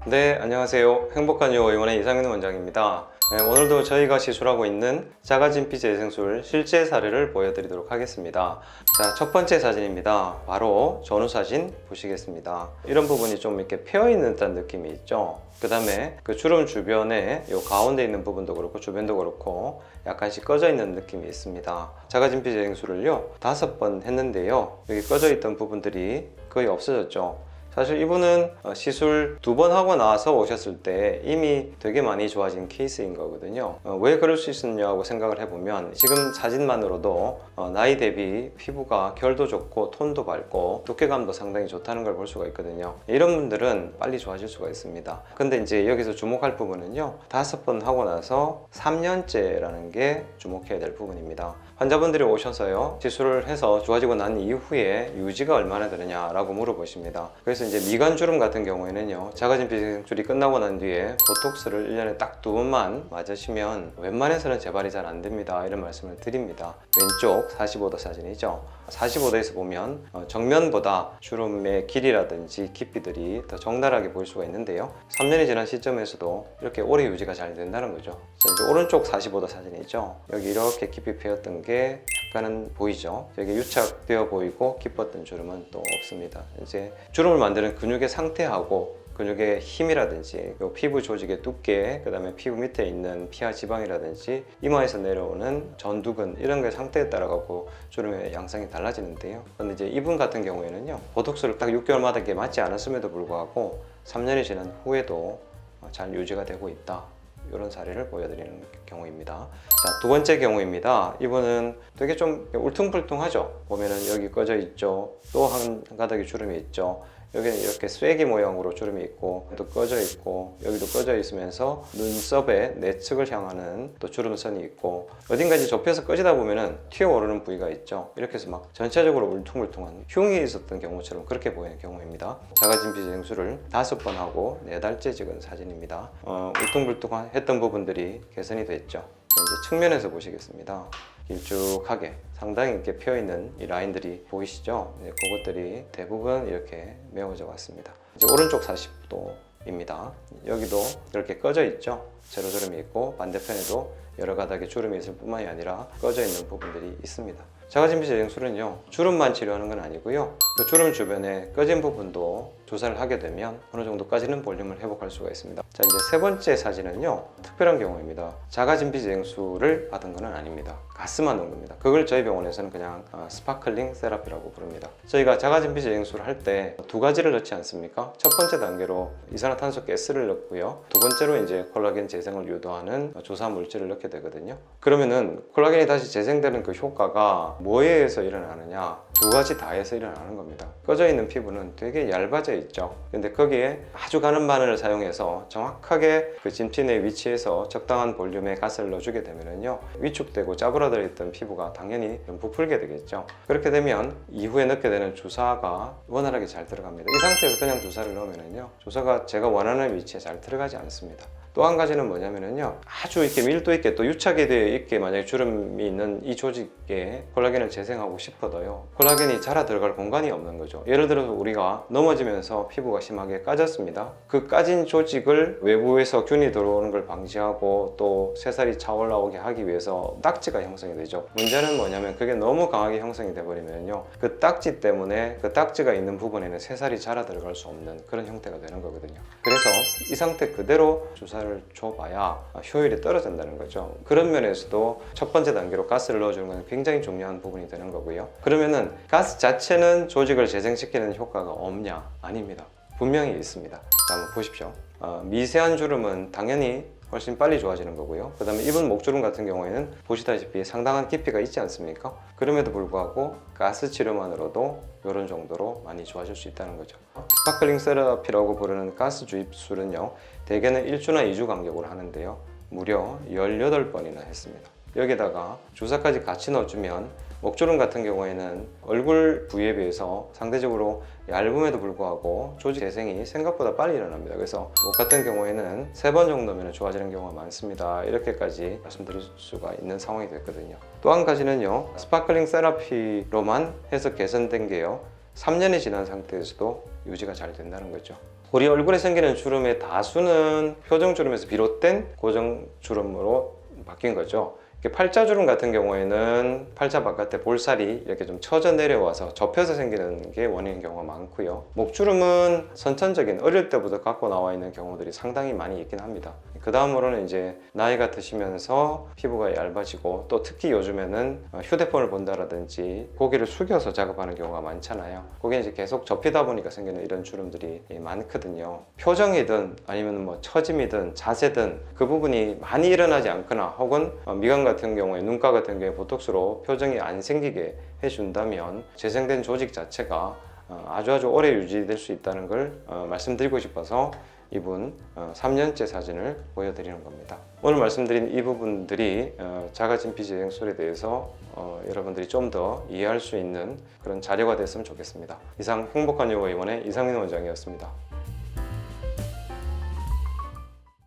네, 안녕하세요. 행복한 요 의원의 이상윤 원장입니다. 네, 오늘도 저희가 시술하고 있는 자가진피 재생술 실제 사례를 보여드리도록 하겠습니다. 자, 첫 번째 사진입니다. 바로 전후 사진 보시겠습니다. 이런 부분이 좀 이렇게 패여있는 듯한 느낌이 있죠. 그 다음에 그 주름 주변에 요 가운데 있는 부분도 그렇고 주변도 그렇고 약간씩 꺼져 있는 느낌이 있습니다. 자가진피 재생술을요 5번 했는데요, 여기 꺼져 있던 부분들이 거의 없어졌죠. 사실 이분은 시술 2번 하고 나서 오셨을 때 이미 되게 많이 좋아진 케이스인 거거든요. 왜 그럴 수 있었냐고 생각을 해보면 지금 사진만으로도 나이 대비 피부가 결도 좋고 톤도 밝고 두께감도 상당히 좋다는 걸 볼 수가 있거든요. 이런 분들은 빨리 좋아질 수가 있습니다. 근데 이제 여기서 주목할 부분은요, 5번 하고 나서 3년째라는 게 주목해야 될 부분입니다. 환자분들이 오셔서요 시술을 해서 좋아지고 난 이후에 유지가 얼마나 되느냐라고 물어보십니다. 그래서 이제 미간 주름 같은 경우에는요, 자가진피 재생술이 끝나고 난 뒤에 보톡스를 1년에 딱 2번만 맞으시면 웬만해서는 재발이 잘 안 됩니다, 이런 말씀을 드립니다. 왼쪽 45도 사진이죠. 45도에서 보면 정면보다 주름의 길이라든지 깊이들이 더 적나라하게 보일 수가 있는데요, 3년이 지난 시점에서도 이렇게 오래 유지가 잘 된다는 거죠. 자, 이제 오른쪽 45도 사진이죠. 여기 이렇게 깊이 패였던 게 약간은 보이죠. 여기 유착되어 보이고 깊었던 주름은 또 없습니다. 이제 주름을 만드는 근육의 상태하고 근육의 힘이라든지 피부 조직의 두께, 그 다음에 피부 밑에 있는 피하 지방이라든지 이마에서 내려오는 전두근, 이런 게 상태에 따라 갖고 주름의 양상이 달라지는데요. 그런데 이제 이분 같은 경우에는요, 보톡스를 딱 6개월마다 이렇게 맞지 않았음에도 불구하고 3년이 지난 후에도 잘 유지가 되고 있다, 이런 사례를 보여드리는 경우입니다. 자, 두 번째 경우입니다. 이분은 되게 좀 울퉁불퉁하죠. 보면은 여기 꺼져 있죠. 또 한 가닥이 주름이 있죠. 여기는 이렇게 쐐기 모양으로 주름이 있고 또 꺼져 있고 여기도 꺼져 있으면서 눈썹의 내측을 향하는 또 주름선이 있고 어딘가지 좁혀서 꺼지다 보면은 튀어오르는 부위가 있죠. 이렇게 해서 막 전체적으로 울퉁불퉁한 흉이 있었던 경우처럼 그렇게 보이는 경우입니다. 자가진피 재생술을 5번 하고 4달째 찍은 사진입니다. 울퉁불퉁했던 부분들이 개선이 됐죠. 이제 측면에서 보시겠습니다. 길쭉하게 상당히 이렇게 펴있는 이 라인들이 보이시죠? 네, 그것들이 대부분 이렇게 메워져 왔습니다. 이제 오른쪽 40도입니다. 여기도 이렇게 꺼져 있죠? 세로주름이 있고 반대편에도 여러 가닥의 주름이 있을 뿐만이 아니라 꺼져 있는 부분들이 있습니다. 자가진피 재생술은요, 주름만 치료하는 건 아니고요, 그 주름 주변에 꺼진 부분도 조사를 하게 되면 어느 정도까지는 볼륨을 회복할 수가 있습니다. 자, 이제 세 번째 사진은요, 특별한 경우입니다. 자가진피 재생술을 받은 건 아닙니다. 가스만 넣은 겁니다. 그걸 저희 병원에서는 그냥 스파클링 세라피라고 부릅니다. 저희가 자가진피 재생술을 할 때 2가지를 넣지 않습니까? 첫 번째 단계로 이산화탄소 가스를 넣고요, 두 번째로 이제 콜라겐 재생을 유도하는 조사 물질을 넣게 되거든요. 그러면은 콜라겐이 다시 재생되는 그 효과가 뭐에 의해서 일어나느냐, 2가지 다 해서 일어나는 겁니다. 꺼져 있는 피부는 되게 얇아져 있죠. 근데 거기에 아주 가는 바늘을 사용해서 정확하게 그 진피 내 위치에서 적당한 볼륨의 가스를 넣어주게 되면은요, 위축되고 짜부러져 있던 피부가 당연히 좀 부풀게 되겠죠. 그렇게 되면 이후에 넣게 되는 주사가 원활하게 잘 들어갑니다. 이 상태에서 그냥 주사를 넣으면은요, 주사가 제가 원하는 위치에 잘 들어가지 않습니다. 또 한 가지는 뭐냐면은요, 아주 이렇게 밀도 있게 또 유착이 되어 있게 만약에 주름이 있는 이 조직에 콜라겐을 재생하고 싶어도요, 콜라겐이 자라 들어갈 공간이 없는 거죠. 예를 들어서 우리가 넘어지면서 피부가 심하게 까졌습니다. 그 까진 조직을 외부에서 균이 들어오는 걸 방지하고 또 새살이 차올라오게 하기 위해서 딱지가 형성이 되죠. 문제는 뭐냐면 그게 너무 강하게 형성이 돼버리면요, 그 딱지 때문에 그 딱지가 있는 부분에는 새살이 자라 들어갈 수 없는 그런 형태가 되는 거거든요. 그래서 이 상태 그대로 주사를 줘봐야 효율이 떨어진다는 거죠. 그런 면에서도 첫 번째 단계로 가스를 넣어주는 건 굉장히 중요한 부분이 되는 거고요. 그러면은 가스 자체는 조직을 재생시키는 효과가 없냐? 아닙니다. 분명히 있습니다. 자, 한번 보십시오. 미세한 주름은 당연히 훨씬 빨리 좋아지는 거고요. 그 다음에 이분 목주름 같은 경우에는 보시다시피 상당한 깊이가 있지 않습니까? 그럼에도 불구하고 가스 치료만으로도 이런 정도로 많이 좋아질 수 있다는 거죠. 스파클링 세라피라고 부르는 가스 주입술은요, 대개는 1주나 2주 간격으로 하는데요, 무려 18번이나 했습니다. 여기다가 주사까지 같이 넣어주면 목주름 같은 경우에는 얼굴 부위에 비해서 상대적으로 얇음에도 불구하고 조직 재생이 생각보다 빨리 일어납니다. 그래서 목 같은 경우에는 3번 정도면 좋아지는 경우가 많습니다. 이렇게까지 말씀드릴 수가 있는 상황이 됐거든요. 또 한 가지는요, 스파클링 세라피로만 해서 개선된 게요, 3년이 지난 상태에서도 유지가 잘 된다는 거죠. 우리 얼굴에 생기는 주름의 다수는 표정주름에서 비롯된 고정주름으로 바뀐 거죠. 팔자주름 같은 경우에는 팔자 바깥에 볼살이 이렇게 좀 처져 내려와서 접혀서 생기는 게 원인인 경우가 많고요. 목주름은 선천적인 어릴 때부터 갖고 나와 있는 경우들이 상당히 많이 있긴 합니다. 그 다음으로는 이제 나이가 드시면서 피부가 얇아지고, 또 특히 요즘에는 휴대폰을 본다라든지 고개를 숙여서 작업하는 경우가 많잖아요. 그게 이제 계속 접히다 보니까 생기는 이런 주름들이 많거든요. 표정이든 아니면 뭐 처짐이든 자세든 그 부분이 많이 일어나지 않거나, 혹은 미간 같은 경우에, 눈가 같은 경우에 보톡스로 표정이 안 생기게 해준다면 재생된 조직 자체가 아주 오래 유지될 수 있다는 걸 말씀드리고 싶어서 이분 3년째 사진을 보여드리는 겁니다. 오늘 말씀드린 이 부분들이 작아진 피지 재생술에 대해서 여러분들이 좀 더 이해할 수 있는 그런 자료가 됐으면 좋겠습니다. 이상 행복한 요가 의원의 이상민 원장이었습니다.